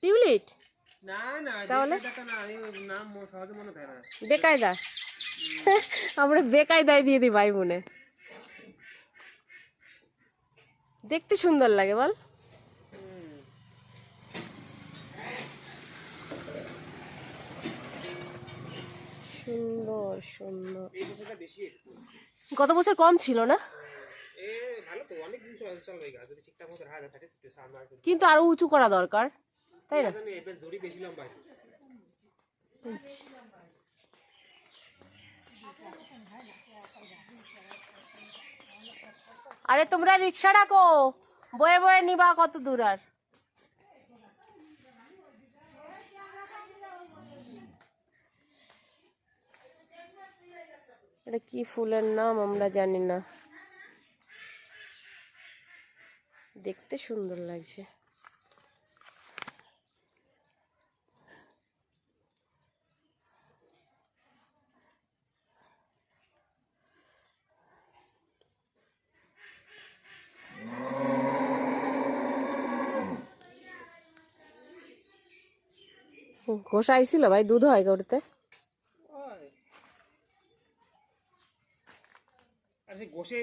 টিউলিট না না, তাহলে নাম সহজে মনে থাকে না। বেকায়দা। আমরা বেকায়দায় দিয়ে দিই ভাই বোনে। দেখতে সুন্দর লাগে বল। সুন্দর সুন্দর। গত বছর কম ছিল না, কিন্তু আরো উঁচু করা দরকার, তাই না? আরে তোমরা রিক্সা ডাকো, বয়ে বয়ে নিবা কত দূর আর। এটা কি ফুলের নাম আমরা জানি না, দেখতে সুন্দর লাগছে। ঘোষ আইছিল ভাই, দুধ হয় করতে। ঘষে